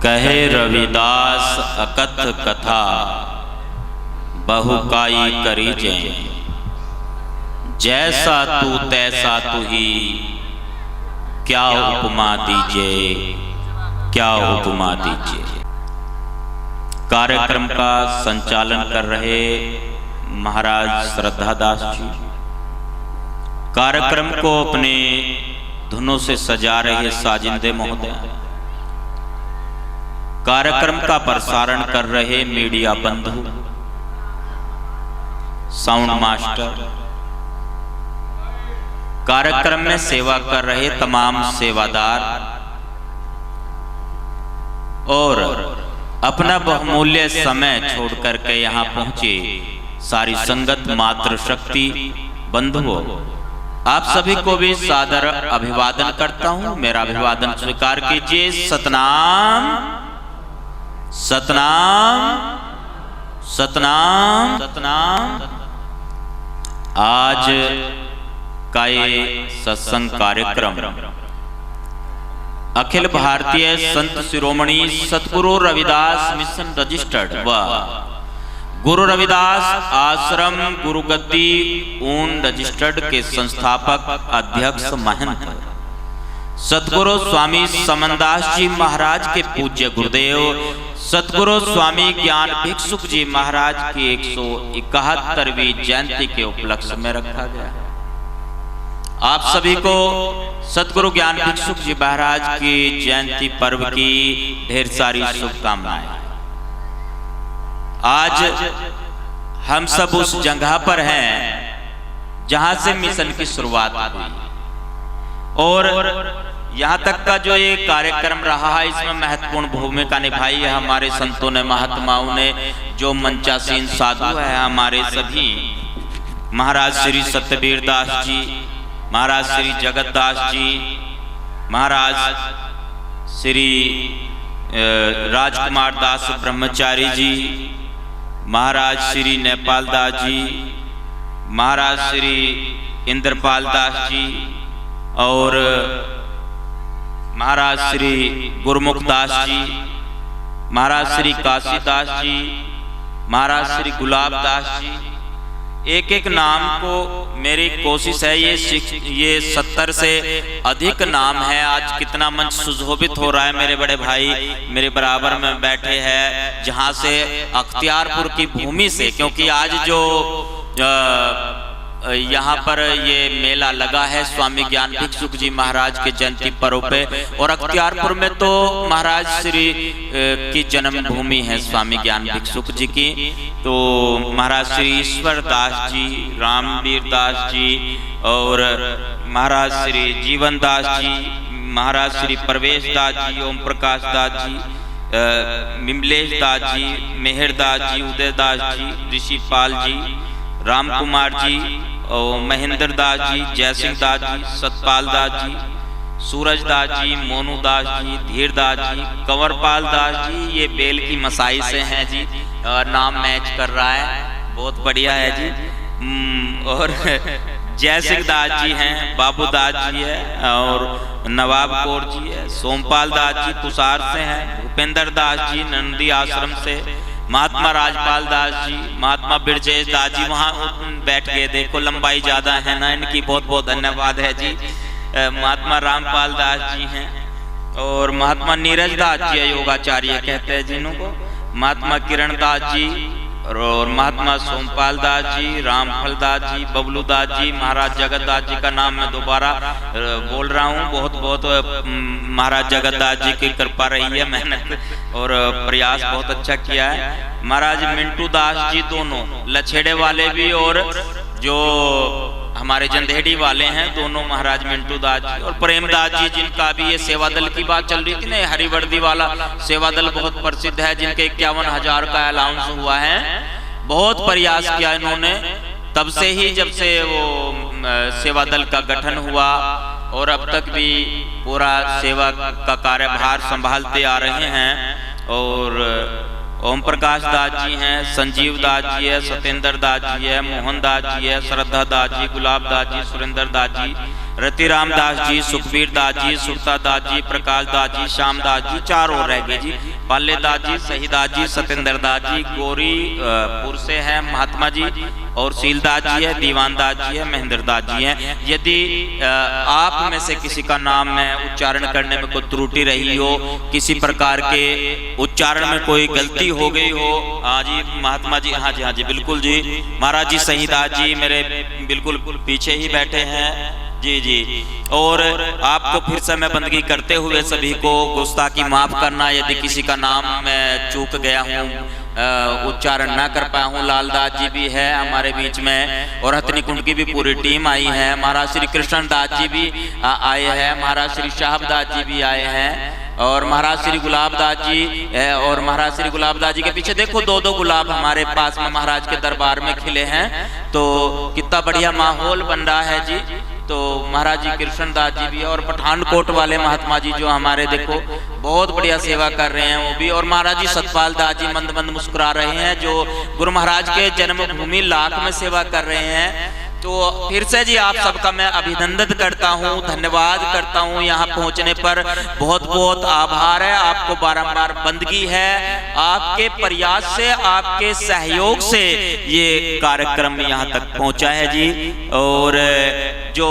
कहे रविदास अकथ कथा बहुकाई करी जय, जैसा तू तैसा तू ही, क्या उपमा दीजिए, क्या उपमा दीजिए। कार्यक्रम का संचालन कर रहे महाराज श्रद्धादास जी, कार्यक्रम को अपने धुनों से सजा रहे साजिंदे महोदय, कार्यक्रम का प्रसारण कर रहे मीडिया बंधु, साउंड मास्टर, कार्यक्रम में सेवा कर रहे तमाम सेवादार और अपना बहुमूल्य समय छोड़ करके यहाँ पहुंचे सारी संगत मातृशक्ति बंधुओं, आप सभी को भी सादर अभिवादन करता हूं। मेरा अभिवादन स्वीकार कीजिए। सतनाम सतनाम सतनाम सतनाम। आज का ये सत्संग कार्यक्रम अखिल भारतीय संत शिरोमणि सतगुरु रविदास मिशन रजिस्टर्ड व गुरु रविदास आश्रम गुरुगद्दी ऊन रजिस्टर्ड के संस्थापक अध्यक्ष महंत सतगुरु स्वामी समनदास जी महाराज के पूज्य गुरुदेव सतगुरु स्वामी ज्ञान भिक्षुक जी महाराज की 171वीं जयंती के उपलक्ष्य में रखा गया। आप सभी को सतगुरु ज्ञान भिक्षुक जी महाराज की जयंती पर्व की ढेर सारी शुभकामनाएं। आज हम सब उस जगह पर हैं जहां से मिशन की शुरुआत हुई और यहाँ तक का जो ये कार्यक्रम रहा है इसमें महत्वपूर्ण भूमिका निभाई है हमारे संतों ने, महात्माओं ने, जो मंचासीन साधु है हमारे सभी, महाराज श्री सत्यवीर दास जी, महाराज श्री जगतदास जी, महाराज श्री राजकुमार दास ब्रह्मचारी जी, महाराज श्री नेपाल दास जी, महाराज श्री इंद्रपाल दास जी और महाराज श्री गुरमुख दास जी, महाराज श्री काशीदास जी, महाराज श्री गुलाब दास जी। एक एक नाम को मेरी कोशिश है, ये 70 से अधिक नाम है। आज कितना मंच सुशोभित हो रहा है, मेरे बड़े भाई मेरे बराबर में बैठे हैं जहां से अख्तियारपुर की भूमि से, क्योंकि आज जो यहाँ पर ये मेला लगा है स्वामी ज्ञान भिक्षुक जी महाराज के जयंती पर्व पे, और अख्तियारपुर में तो महाराज श्री की जन्म भूमि है स्वामी ज्ञान भिक्षुक जी की। तो महाराज श्री ईश्वर दास जी, रामवीर दास जी और महाराज श्री जीवन दास जी, महाराज श्री प्रवेश दास जी, ओम प्रकाश दास जी, मिमलेश दास जी, मेहर दास जी, उदय दास जी, ऋषिपाल जी, राम कुमार जी और महेंद्र दास जी, जयसिंह दास जी, सतपाल दास जी, सूरज दास जी, मोनू दास जी, धीर दास जी, कंवरपाल दास जी। ये बेल की मसाई से हैं जी, नाम मैच कर रहा है, बहुत बढ़िया है जी। और जयसिंह दास जी हैं, बाबू दास जी है और नवाब कौर जी है, सोमपाल दास जी कुसार से हैं, भूपेंद्र दास जी नंदी आश्रम से, महात्मा राजपाल दास जी, महात्मा बिरजेश दास जी वहाँ बैठ गए, देखो लंबाई ज्यादा है ना इनकी, बहुत बहुत धन्यवाद है जी। महात्मा रामपाल दास जी हैं और महात्मा नीरज दास जी योगाचार्य कहते हैं जिनको, महात्मा किरण दास जी और महात्मा सोमपाल दास जी, रामफल दास जी, बबलू दास जी, महाराज जगत दास जी का नाम मैं दोबारा बोल रहा हूँ। बहुत बहुत महाराज जगत दास जी की कृपा रही है, मेहनत और प्रयास बहुत अच्छा किया है। महाराज मिंटू दास जी दोनों लछेड़े वाले भी और जो हमारे जंदेड़ी वाले हैं दोनों, महाराज मिंटू दास जी और प्रेमदास जी, जिनका भी ये सेवा दल की बात चल रही थी ना, हरिवर्दी वाला सेवा दल बहुत प्रसिद्ध है, जिनके 51,000 का अलाउंस हुआ है। बहुत प्रयास किया इन्होंने तब से ही, जब से वो सेवा दल का गठन हुआ और अब तक भी पूरा सेवा का कार्यभार संभालते आ रहे हैं। ओम प्रकाश दास जी हैं, संजीव दास जी है, सत्येंद्र दास जी है, मोहन दास जी है, श्रद्धा दास जी, गुलाब दास जी, सुरेंद्र दास जी, रतिराम दास जी, सुखबीर दास जी, सुरता दास जी, प्रकाश दास जी, श्याम दास जी, 4 और रह गए जी। पाले दास जी, सही दास जी, सत्येंद्र दास जी, गौरीपुर से है महात्मा जी, और शीलदास जी है, दीवान दास जी है, महेंद्र दास जी हैं। यदि आप में से किसी का नाम में उच्चारण करने में कोई त्रुटि रही हो, किसी प्रकार के उच्चारण में कोई गलती हो गई हो, हाँ जी महात्मा जी, हाँ जी बिल्कुल जी, महाराज जी सही दास जी मेरे बिल्कुल पीछे ही बैठे हैं जी। और आपको फिर से मैं बंदगी करते हुए सभी को गुस्ताखी माफ करना, यदि किसी का नाम मैं चूक गया हूँ, उच्चारण ना कर पाया हूँ। लालदास जी भी है हमारे बीच में, और हथनी कुंड की भी पूरी टीम आई है। महाराज श्री कृष्ण दास जी भी आए हैं, महाराज श्री शाहब दास जी भी आए हैं, और महाराज श्री गुलाब दास जी है। और महाराज श्री गुलाब दास जी के पीछे देखो 2-2 गुलाब हमारे पास में महाराज के दरबार में खिले हैं, तो कितना बढ़िया माहौल बन रहा है जी। तो महाराज जी कृष्णदास जी भी, और पठानकोट वाले महात्मा जी जो हमारे देखो बहुत बढ़िया सेवा कर रहे हैं वो भी, और महाराज जी सतपाल दास जी मंद मंद मुस्कुरा रहे हैं, जो गुरु महाराज के जन्मभूमि लाख में सेवा कर रहे हैं। तो फिर से जी आप सबका मैं अभिनंदन करता हूँ, धन्यवाद करता हूँ। यहाँ पहुँचने पर बहुत बहुत आभार है, आपको बारंबार बंदगी है, आपके प्रयास से, आपके सहयोग से ये कार्यक्रम यहाँ तक पहुँचा है जी। और जो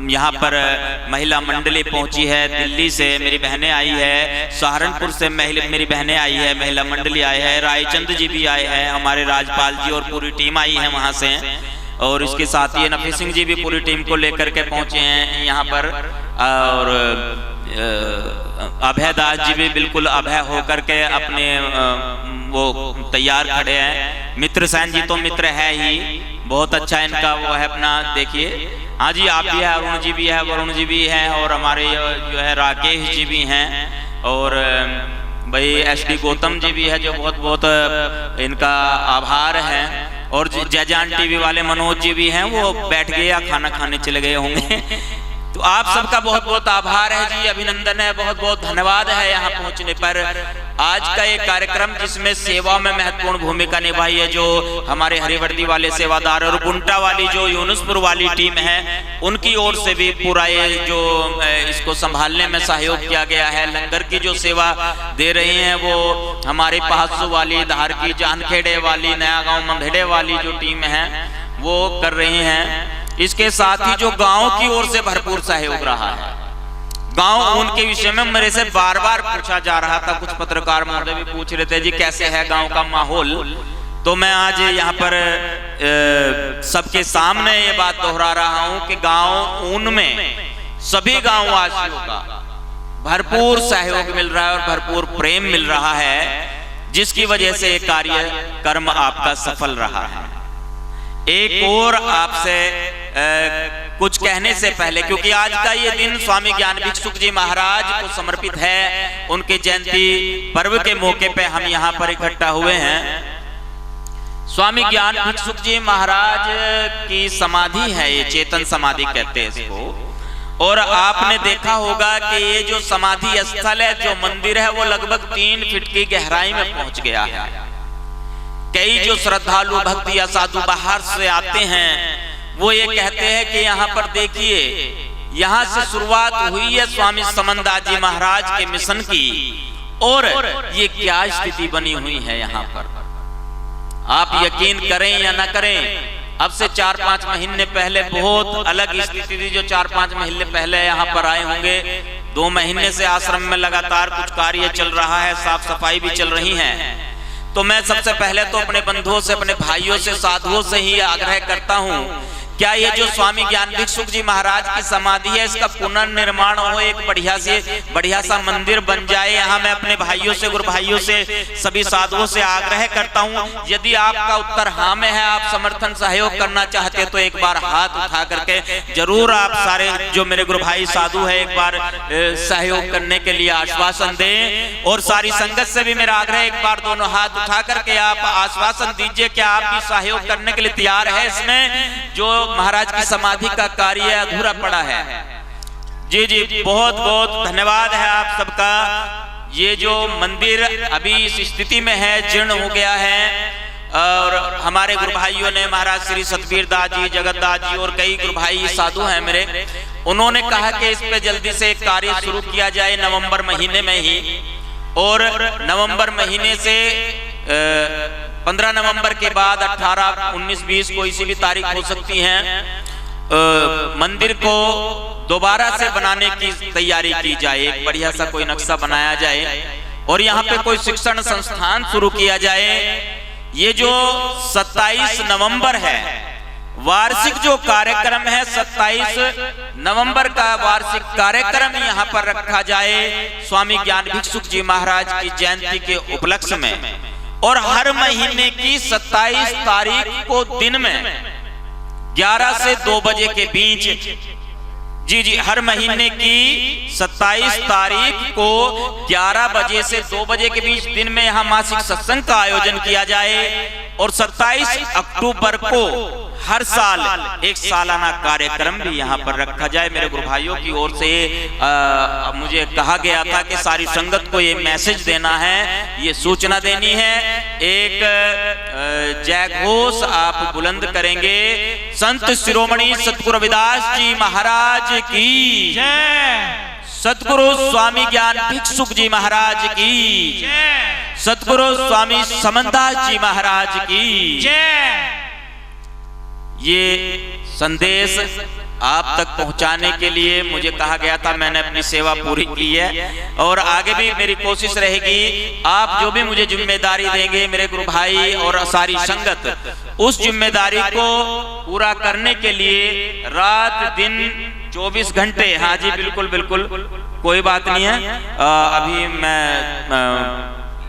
यहाँ पर महिला मंडली पहुंची है, दिल्ली से मेरी बहनें आई है, सहारनपुर से मेरी बहनें आई है, महिला मंडली आई है, रायचंद जी भी आए हैं, हमारे राजपाल जी और पूरी टीम आई है वहाँ से, और इसके साथ ही नफी सिंह जी भी पूरी टीम को लेकर के पहुंचे हैं यहाँ पर, और अभय दास जी भी बिल्कुल अभय होकर के अपने वो तैयार खड़े हैं। मित्र सैन जी तो मित्र है ही, बहुत अच्छा इनका वो है अपना, देखिए हाँ जी आप भी है, अरुण जी भी है, वरुण जी भी हैं, और हमारे जो है राकेश जी भी हैं, और भाई SD गौतम जी भी है, जो बहुत बहुत इनका आभार है। और जयजान TV वाले मनोज जी भी हैं, वो बैठ गए या खाना खाने चले गए होंगे। तो आप सबका बहुत बहुत आभार है जी, अभिनंदन है, बहुत बहुत धन्यवाद है यहाँ पहुँचने पर। आज का एक कार्यक्रम जिसमें सेवा में महत्वपूर्ण भूमिका निभाई है जो हमारे हरिवर्दी वाले सेवादार, और गुंटा वाली जो यूनुसपुर वाली टीम है, उनकी ओर से भी पूरा ये जो इसको संभालने में सहयोग किया गया है। लंगर की जो सेवा दे रही हैं वो हमारी पहासू वाली, धार की जानखेड़े वाली, नया गांव मंधेड़े वाली जो टीम है वो कर रही हैं। इसके साथ ही जो गांव की ओर से भरपूर सहयोग रहा है, गांव उनके विषय में मेरे से बार बार पूछा जा रहा था, कुछ पत्रकार महोदय भी पूछ रहे थे जी कैसे है गांव का माहौल। तो मैं आज यहाँ पर सबके सामने ये बात दोहरा रहा हूँ कि गांव उनमें सभी गांव वासियों का भरपूर सहयोग मिल रहा है और भरपूर प्रेम मिल रहा है, जिसकी वजह से ये कार्यक्रम आपका सफल रहा है। एक और आपसे कुछ कहने से पहले, क्योंकि आज का ये दिन स्वामी ज्ञान भिक्षुक जी महाराज को समर्पित है, उनके जयंती पर्व के मौके पे हम यहाँ पर इकट्ठा हुए हैं। स्वामी ज्ञान भिक्षुक जी महाराज की समाधि है, ये चेतन समाधि कहते हैं इसको। और आपने देखा होगा कि ये जो समाधि स्थल है, जो मंदिर है, वो लगभग 3 फीट की गहराई में पहुंच गया है। कई जो श्रद्धालु भक्त या साधु बाहर से आते हैं वो ये कहते हैं कि यहाँ पर देखिए, यहाँ से शुरुआत हुई है स्वामी समनदास जी महाराज के मिशन की, और ये क्या स्थिति बनी हुई है यहाँ पर। आप यकीन करें या ना करें, अब से 4-5 महीने पहले बहुत अलग स्थिति थी। जो 4-5 महीने पहले यहाँ पर आए होंगे, 2 महीने से आश्रम में लगातार कुछ कार्य चल रहा है, साफ सफाई भी चल रही है। तो मैं सबसे पहले तो अपने बंधुओं से, अपने भाइयों से, साधुओं से ही आग्रह करता हूँ, क्या ये जो स्वामी ज्ञान भिक्षुक जी महाराज की समाधि है, इसका पुनर्निर्माण हो, एक बढ़िया सा मंदिर बन जाए। यहाँ मैं अपने भाइयों से, गुरु भाइयों से, सभी साधुओं से आग्रह करता हूँ, यदि आपका उत्तर हाँ में है, आप समर्थन सहयोग करना चाहते हैं, तो एक बार हाथ उठा करके जरूर आप सारे जो मेरे गुरु भाई साधु है एक बार सहयोग करने के लिए आश्वासन दें। और सारी संगत से भी मेरा आग्रह, एक बार दोनों हाथ उठा करके आप आश्वासन दीजिए कि आप भी सहयोग करने के लिए तैयार है इसमें, जो महाराज की समाधि का कार्य अधूरा पड़ा है। जी जी, बहुत बहुत धन्यवाद है आप सबका। ये जो मंदिर अभी इस स्थिति में है, जीर्ण हो गया है, और हमारे गुरु भाइयों ने, महाराज श्री सतबीर दास जी, जगत दास जी और कई गुरु भाई साधु हैं मेरे, उन्होंने कहा कि इस पे जल्दी से एक कार्य शुरू किया जाए नवंबर महीने में ही। और नवंबर महीने से 15 नवंबर के बाद 18, 19, 20 कोई सी भी तारीख हो सकती है, मंदिर को दोबारा से बनाने की तैयारी की जाए, बढ़िया सा कोई नक्शा बनाया जाए और यहाँ पे कोई शिक्षण संस्थान शुरू किया जाए। ये जो 27 नवंबर है, वार्षिक जो कार्यक्रम है, 27 नवंबर का वार्षिक कार्यक्रम यहाँ पर रखा जाए स्वामी ज्ञान भिक्षुक जी महाराज की जयंती के उपलक्ष्य में। और हर महीने की 27 तारीख को दिन में 11 से 2 बजे के बीच, जी हर महीने की 27 तारीख को 11 बजे से 2 बजे के बीच दिन में यहाँ मासिक सत्संग का आयोजन किया जाए। और 27 अक्टूबर को हर साल एक सालाना कार्यक्रम भी यहाँ पर रखा जाए। मेरे गुरु भाइयों की ओर से मुझे कहा गया था कि सारी संगत को ये मैसेज देना है, ये सूचना देनी है। एक जय घोष आप बुलंद करेंगे। संत शिरोमणि सतगुरु रविदास जी महाराज की जय, सतगुरु स्वामी ज्ञान भिक्षुक जी महाराज की जय, सतगुरु स्वामी समनदास जी महाराज की जय। ये संदेश आप तक पहुंचाने के लिए मुझे कहा गया था, मैंने अपनी सेवा पूरी की है और आगे भी मेरी कोशिश रहेगी। आप जो भी मुझे जिम्मेदारी देंगे मेरे गुरु भाई और सारी संगत, उस जिम्मेदारी को पूरा करने के लिए रात दिन 24 घंटे, हाँ जी बिल्कुल बिल्कुल, कोई बात नहीं है। अभी मैं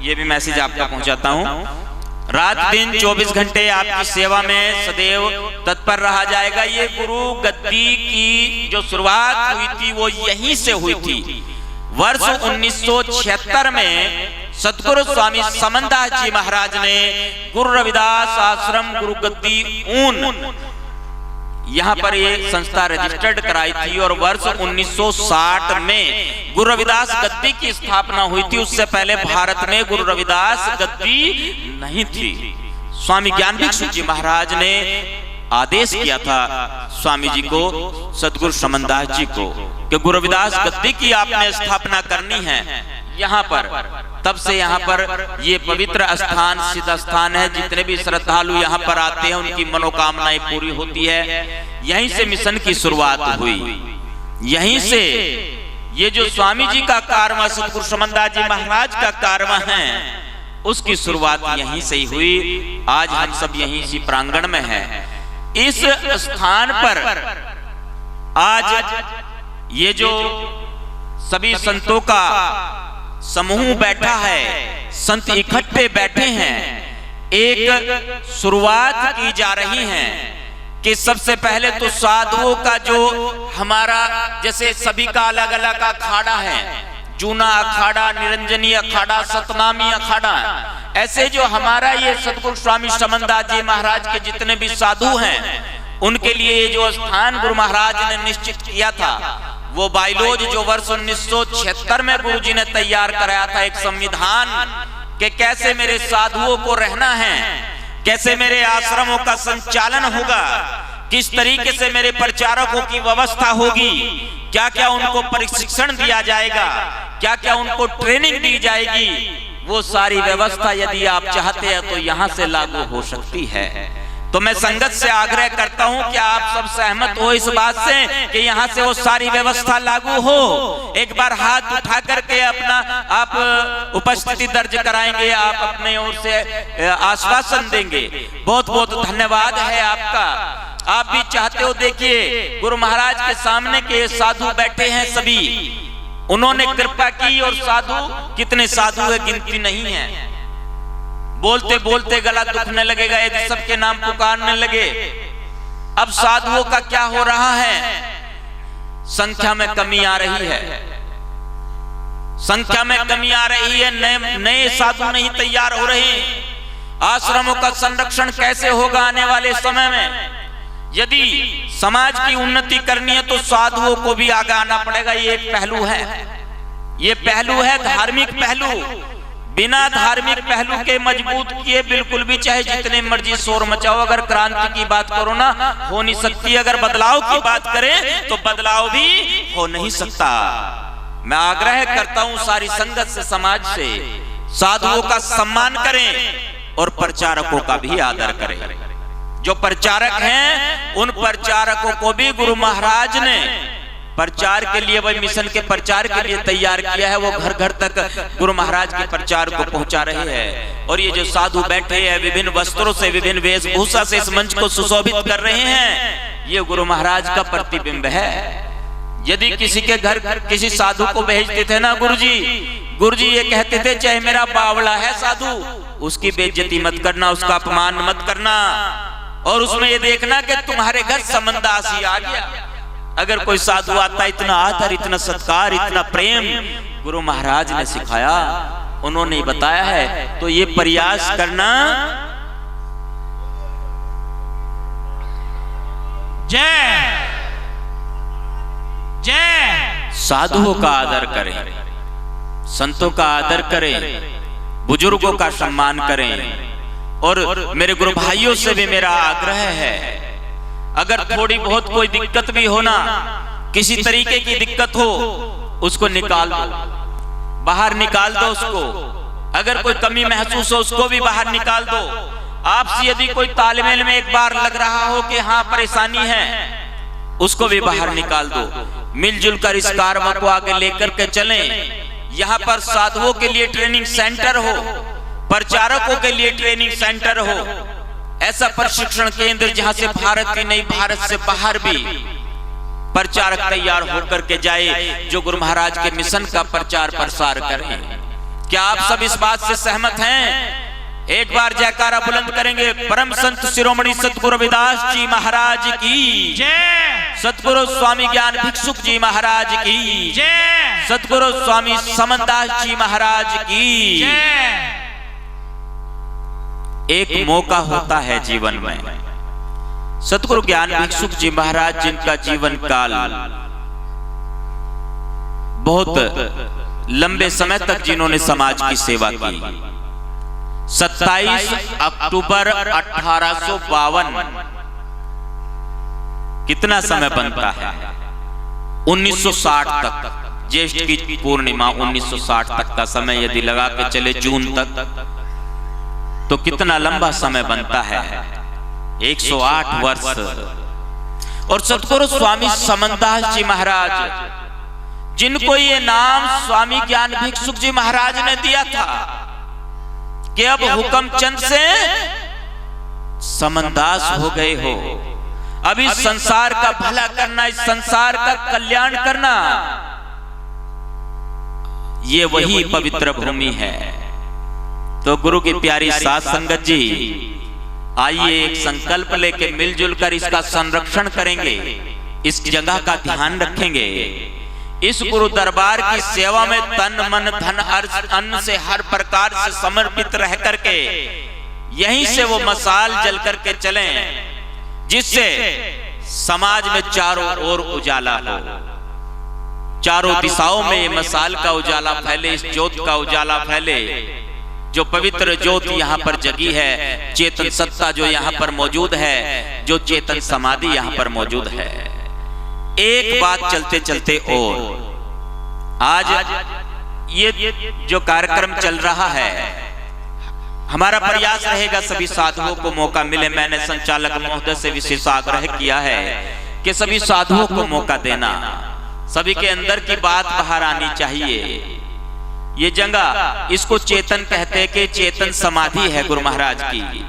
ये भी मैसेज आपका पहुंचाता हूँ। रात दिन 24 घंटे आपकी सेवा में सदैव तत्पर रहा जाएगा। ये गुरु गद्दी की जो शुरुआत हुई थी वो यहीं से हुई थी। वर्ष 1976 में सतगुरु स्वामी समनदास जी महाराज ने गुरु रविदास आश्रम गुरु गद्दी ऊन यहाँ पर ये संस्था रजिस्टर्ड कराई थी। और वर्ष 1960 में गुरु रविदास गद्दी की स्थापना हुई थी। उससे पहले भारत में गुरु रविदास गद्दी नहीं थी। स्वामी ज्ञान भिक्षुक जी महाराज ने आदेश किया था स्वामी जी को, सतगुरु समनदास जी को, कि गुरु रविदास गद्दी की आपने स्थापना करनी है यहाँ पर। तब से यहाँ पर ये पवित्र स्थान, सिद्ध स्थान है। जितने भी श्रद्धालु यहाँ पर आते हैं उनकी मनोकामनाएं पूरी होती है। यहीं से मिशन की शुरुआत हुई। यहीं से ये जो स्वामी जी का कारवा, सतगुरु समनदास जी महाराज का कारवा है, उसकी शुरुआत यहीं से ही हुई। आज हम सब यहीं इसी प्रांगण में हैं। इस स्थान पर आज ये जो सभी संतों का समूह बैठा है, संत इकट्ठे बैठे हैं, एक शुरुआत की जा रही है कि सबसे पहले तो साधुओं का जो हमारा, जैसे सभी का अलग अलग अखाड़ा है, जूना अखाड़ा, निरंजनी अखाड़ा, सतनामी अखाड़ा, ऐसे जो हमारा ये सतगुरु स्वामी समनदास जी महाराज के जितने भी साधु हैं, उनके लिए ये जो स्थान गुरु महाराज ने निश्चित किया था, वो बाइलोज जो वर्ष 1976 में गुरुजी ने तैयार कराया था, एक संविधान कि कैसे मेरे साधुओं को रहना है, कैसे मेरे आश्रमों का संचालन होगा, किस तरीके से मेरे प्रचारकों की व्यवस्था होगी, क्या क्या उनको प्रशिक्षण दिया जाएगा, क्या क्या उनको ट्रेनिंग दी जाएगी, वो सारी व्यवस्था यदि आप चाहते हैं तो यहाँ से लागू हो सकती है। तो मैं संगत से आग्रह करता हूं कि आप सब सहमत हो इस बात से कि यहाँ से वो सारी व्यवस्था लागू हो। एक बार हाथ उठा करके अपना आप उपस्थिति दर्ज कराएंगे, आप अपने ओर से आश्वासन देंगे। बहुत बहुत धन्यवाद है आपका। आप भी चाहते हो, देखिए गुरु महाराज के सामने के साधु बैठे हैं सभी, उन्होंने कृपा की और साधु, कितने साधु है गिनती नहीं है। बोलते बोलते गला दुखने लगेगा यदि सबके नाम पुकारने लगे। अब साधुओं का क्या हो रहा है, संख्या में कमी आ रही है, संख्या में कमी आ रही है। नए साधु नहीं तैयार हो रहे। आश्रमों का संरक्षण कैसे होगा आने वाले समय में? यदि समाज की उन्नति करनी है तो साधुओं को भी आगे आना पड़ेगा। ये एक पहलू है। ये पहलू है धार्मिक पहलू। बिना धार्मिक पहलू के मजबूत किए बिल्कुल भी चाहे जितने मर्जी शोर मचाओ, अगर क्रांति की बात करो ना, हो नहीं सकती। अगर बदलाव की बात करें तो बदलाव भी हो नहीं सकता। मैं आग्रह करता हूं सारी संगत से, समाज से, साधुओं का सम्मान करें और प्रचारकों का भी आदर करें। जो प्रचारक हैं उन प्रचारकों को भी गुरु महाराज ने प्रचार के लिए, वही मिशन के प्रचार के लिए तैयार किया है। वो घर घर तक गुरु महाराज के प्रचार को पहुंचा रहे हैं। और ये जो साधु बैठे हैं विभिन्न वस्त्रों से, विभिन्न वेशभूषा से इस मंच को सुशोभित कर रहे हैं, ये गुरु महाराज का प्रतिबिंब है। यदि किसी के घर किसी साधु को भेजते थे ना गुरुजी ये कहते थे चाहे मेरा बावला है साधु, उसकी बेइज्जती मत करना, उसका अपमान मत करना, और उसमें ये देखना कि तुम्हारे घर समंदासी आ गया। अगर कोई साधु आता, इतना आदर, इतना सत्कार, इतना प्रेम गुरु महाराज ने सिखाया, उन्होंने बताया है। तो ये प्रयास करना। जय जय। साधुओं का आदर करें, संतों का आदर करें, बुजुर्गों का सम्मान करें। और मेरे गुरु भाइयों से भी मेरा आग्रह है, अगर थोड़ी बहुत कोई दिक्कत भी हो ना, किसी तरीके की दिक्कत हो, उसको निकाल दो, बाहर निकाल दो उसको। अगर कोई कमी महसूस हो उसको भी बाहर निकाल दो। आपसे यदि कोई तालमेल में एक बार लग रहा हो कि हाँ परेशानी है, उसको भी बाहर निकाल दो। मिलजुल कर इस कार्य को आगे लेकर के चलें। यहाँ पर साधुओं के लिए ट्रेनिंग सेंटर हो, प्रचारकों के लिए ट्रेनिंग सेंटर हो, ऐसा प्रशिक्षण केंद्र जहां से भारत ही नहीं भारत से बाहर भी प्रचारक तैयार होकर के जाए, जो गुरु महाराज के मिशन का प्रचार प्रसार करें। क्या आप सब इस बात से सहमत हैं? एक बार जयकारा बुलंद करेंगे। परम संत शिरोमणि सतगुरु रविदास जी महाराज की जय। सतगुरु स्वामी ज्ञान भिक्षुक जी महाराज की जय। सतगुरु स्वामी समनदास जी महाराज की जय। एक मौका होता है जीवन में। सतगुरु ज्ञान भिक्षुक जी महाराज, जिनका जीवन काल बहुत लंबे समय तक जिन्होंने समाज की सेवा की, 27 अक्टूबर 1852, कितना समय बनता है? 1960 तक, ज्येष्ठ की पूर्णिमा 1960 तक का समय यदि लगा के चले जून तक, तो कितना लंबा समय बनता है? 108 वर्ष। और सतगुरु स्वामी समनदास जी महाराज, जिनको ये नाम स्वामी ज्ञान भिक्षुक जी महाराज ने दिया था कि अब हुक्मचंद से समनदास हो गए हो, अब इस संसार का भला करना, इस संसार का कल्याण करना, ये वही पवित्र भूमि है। तो गुरु की प्यारी साथ संगत जी, आइए एक संकल्प लेके मिलजुल कर इसका संरक्षण करेंगे, इस जगह का ध्यान रखेंगे, इस गुरु दरबार की सेवा में तन मन धन अन्न से हर प्रकार से समर्पित रह करके यहीं से वो मशाल जल करके चलें, जिससे समाज में चारों ओर उजाला हो, चारों दिशाओं में ये मशाल का उजाला फैले, इस ज्योत का उजाला फैले। जो पवित्र ज्योति यहाँ पर जगी है, चेतन सत्ता जो यहाँ पर मौजूद है, जो चेतन समाधि यहाँ पर मौजूद है। एक बात चलते चलते और आज ये जो कार्यक्रम चल रहा है, हमारा प्रयास रहेगा सभी साधुओं को मौका मिले। मैंने संचालक महोदय से विशेष आग्रह किया है कि सभी साधुओं को मौका देना, सभी के अंदर की बात बाहर आनी चाहिए। ये जगह, इसको चेतन कहते हैं कि चेतन समाधि है गुरु महाराज की।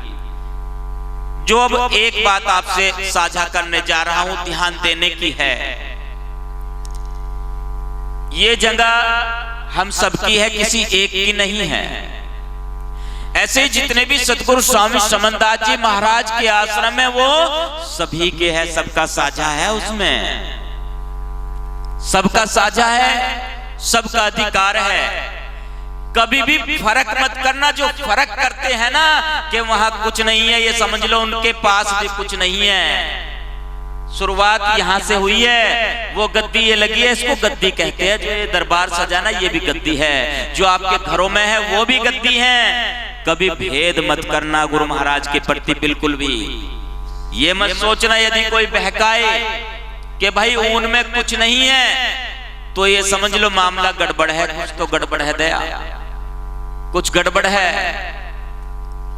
जो अब एक बात आपसे साझा करने जा रहा हूं, ध्यान देने की है। ये जगह हम सबकी है, किसी एक की नहीं है। ऐसे ही जितने भी सतगुरु स्वामी समनदास जी महाराज के आश्रम में, वो सभी के है, सबका साझा है, उसमें सबका साझा है, सबका अधिकार है। कभी भी फर्क मत करना। जो फर्क करते हैं ना कि वहां कुछ नहीं है, ये समझ लो उनके पास भी कुछ नहीं है। शुरुआत यहाँ से हुई है। वो गद्दी ये लगी है, इसको गद्दी कहते हैं। जो ये दरबार सजाना ये भी गद्दी है। जो आपके घरों में है वो भी गद्दी है। कभी भेद मत करना गुरु महाराज के प्रति, बिल्कुल भी ये मत सोचना यदि कोई बहकाए कि भाई उनमें कुछ नहीं है तो ये समझ लो मामला गड़बड़ है। कुछ तो गड़बड़ है दया, कुछ गड़बड़ है।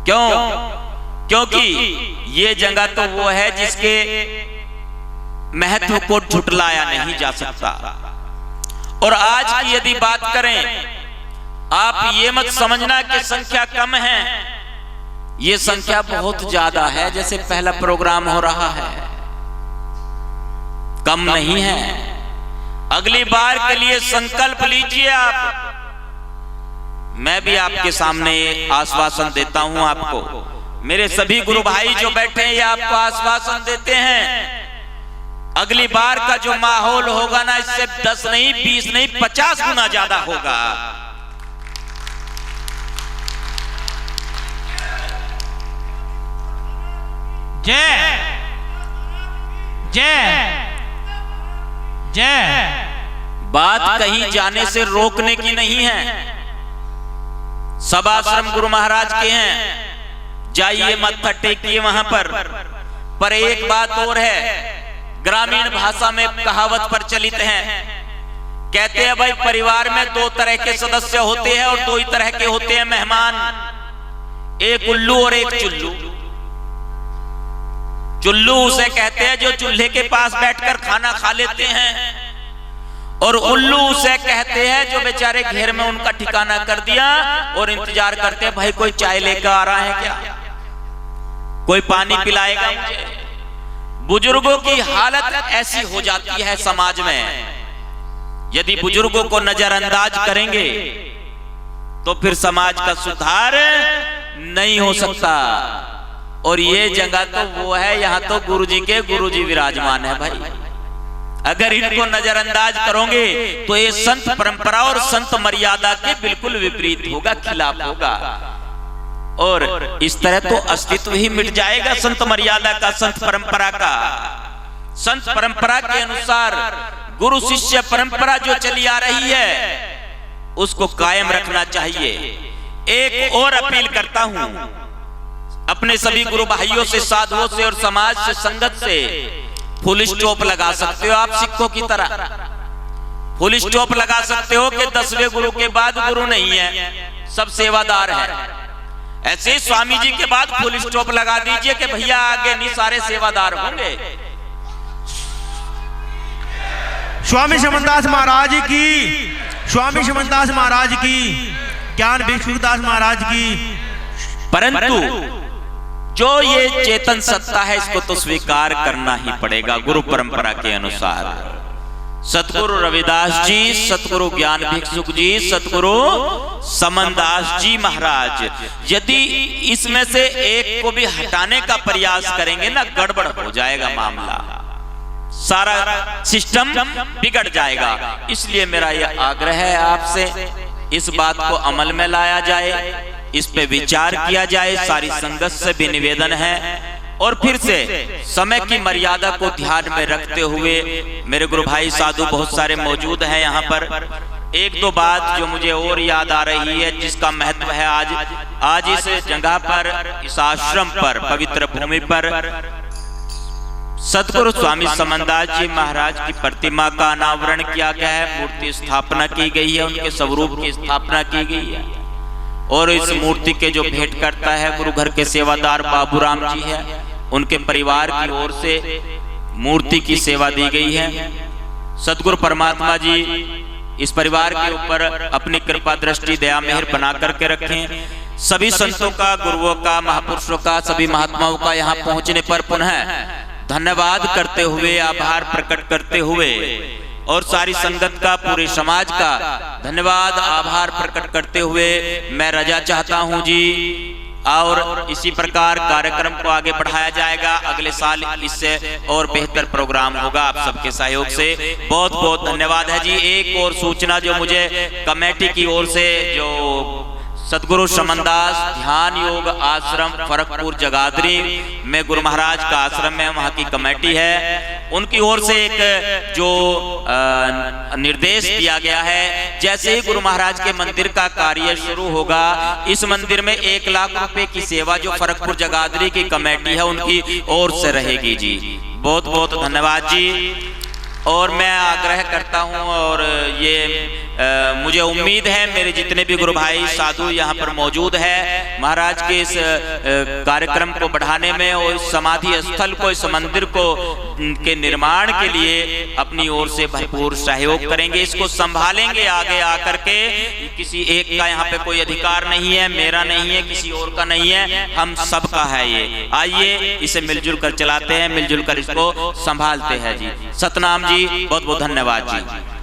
क्यों? क्योंकि ये जगह तो वो है जिसके महत्व को झुटलाया नहीं जा सकता। और आज की यदि बात करें, आप ये मत समझना कि संख्या कम है, ये संख्या बहुत ज्यादा है। जैसे पहला प्रोग्राम हो रहा है, कम नहीं है। अगली बार के लिए संकल्प लीजिए आप। मैं भी आपके सामने आश्वासन देता हूं आपको, मेरे सभी गुरु भाई जो बैठे हैं ये आपको आश्वासन देते हैं। अगली बार का जो माहौल होगा ना, इससे 10 नहीं 20 नहीं 50 गुना ज्यादा होगा। जय जय जय। बात कहीं जाने से रोकने की नहीं है। सब आश्रम गुरु महाराज के हैं, जाइए मत्था टेकिए वहां पर एक बात और है, ग्रामीण भाषा में कहावत प्रचलित है। कहते हैं भाई परिवार में 2 तरह के सदस्य होते हैं और 2 ही तरह के होते हैं मेहमान, एक उल्लू और एक चुल्लू। चुल्लू उसे कहते हैं जो चूल्हे के पास बैठकर खाना खा लेते हैं, और उल्लू उसे कहते हैं जो बेचारे घेर में उनका ठिकाना कर दिया और इंतजार करते हैं भाई कोई चाय लेकर आ रहा है क्या, कोई पानी पिलाएगा मुझे। बुजुर्गों की हालत ऐसी हो जाती है समाज में, यदि बुजुर्गों को नजरअंदाज करेंगे तो फिर समाज का सुधार नहीं हो सकता। और ये जगह तो वो है, यहाँ तो गुरुजी के गुरुजी विराजमान है भाई। अगर इनको नजरअंदाज करोगे तो ये संत परंपरा और संत मर्यादा के बिल्कुल विपरीत होगा, खिलाफ होगा। और इस तरह तो अस्तित्व ही मिट जाएगा संत मर्यादा का, संत परंपरा का। संत परंपरा के अनुसार गुरु शिष्य परंपरा जो चली आ रही है उसको कायम रखना चाहिए। एक और अपील करता हूं अपने सभी गुरु भाइयों से, साधुओं से और समाज से, संगत से, फुल स्टॉप लगा सकते हो आप सिक्कों की तरह। फुल स्टॉप लगा सकते हो कि 10वें गुरु के बाद गुरु नहीं है, सब सेवादार है। ऐसे ही स्वामी जी के बाद फुल स्टॉप लगा दीजिए कि भैया आगे नहीं सारे सेवादार होंगे। स्वामी समनदास महाराज की, स्वामी समनदास महाराज की, ज्ञान भिक्षुदास महाराज की। परंतु जो ये चेतन सत्ता है इसको तो स्वीकार करना ही पड़ेगा गुरु परंपरा के अनुसार। सतगुरु रविदास जी, सतगुरु ज्ञान भिक्षुक जी, सतगुरु समनदास जी महाराज, यदि इसमें से एक को भी हटाने का प्रयास करेंगे ना, गड़बड़ हो जाएगा मामला, सारा सिस्टम बिगड़ जाएगा। इसलिए मेरा यह आग्रह है आपसे, इस बात को अमल में लाया जाए, इस पे विचार किया जाए। सारी संगत से भी निवेदन है। और फिर से समय की मर्यादा को ध्यान में रखते हुए, मेरे गुरु भाई साधु बहुत सारे मौजूद हैं यहाँ पर। 1-2 बात जो मुझे और याद आ रही है जिसका महत्व है आज इस जगह पर, इस आश्रम पर, पवित्र भूमि पर सतगुरु स्वामी समनदास जी महाराज की प्रतिमा का अनावरण किया गया है, मूर्ति स्थापना की गई है, उनके स्वरूप की स्थापना की गई है। और इस मूर्ति के जो भेंट करता है गुरु घर के सेवादार बाबूराम जी है, उनके परिवार की ओर से मूर्ति की सेवा दी गई है। सतगुरु परमात्मा जी इस परिवार के ऊपर अपनी कृपा दृष्टि दया मेहर बना करके रखें। सभी संतों का, गुरुओं का, महापुरुषों का, सभी महात्माओं का यहाँ पहुंचने पर पुनः धन्यवाद करते हुए, आभार प्रकट करते हुए, और सारी संगत का, पूरे समाज का धन्यवाद आभार प्रकट करते हुए मैं रजा चाहता हूं जी। और इसी प्रकार कार्यक्रम को आगे बढ़ाया जाएगा। अगले साल इससे और बेहतर प्रोग्राम होगा आप सबके सहयोग से। बहुत बहुत धन्यवाद है जी। एक और सूचना जो मुझे कमेटी की ओर से जो सतगुरु समनदास ध्यान योग आश्रम फरकपुर जगाधरी में गुरु महाराज का आश्रम है, वहाँ की कमेटी है, उनकी ओर से एक जो निर्देश दिया गया है, जैसे ही गुरु महाराज के मंदिर का कार्य शुरू होगा, इस मंदिर में 1 लाख रुपए की सेवा जो फरकपुर जगाधरी की कमेटी है उनकी ओर से रहेगी जी। बहुत बहुत धन्यवाद जी। और मैं आग्रह करता हूं, और ये मुझे उम्मीद है मेरे जितने भी गुरु भाई साधु यहाँ पर मौजूद है, महाराज के इस कार्यक्रम को बढ़ाने में और इस समाधि स्थल को, इस मंदिर को के निर्माण के लिए अपनी ओर से भरपूर सहयोग करेंगे, इसको संभालेंगे आगे आकर के। किसी एक का यहाँ पे कोई अधिकार नहीं है, मेरा नहीं है, किसी और का नहीं है, हम सबका है ये। आइए इसे मिलजुल कर चलाते हैं, मिलजुल कर इसको संभालते हैं जी। सतनाम जी, बहुत बहुत धन्यवाद जी।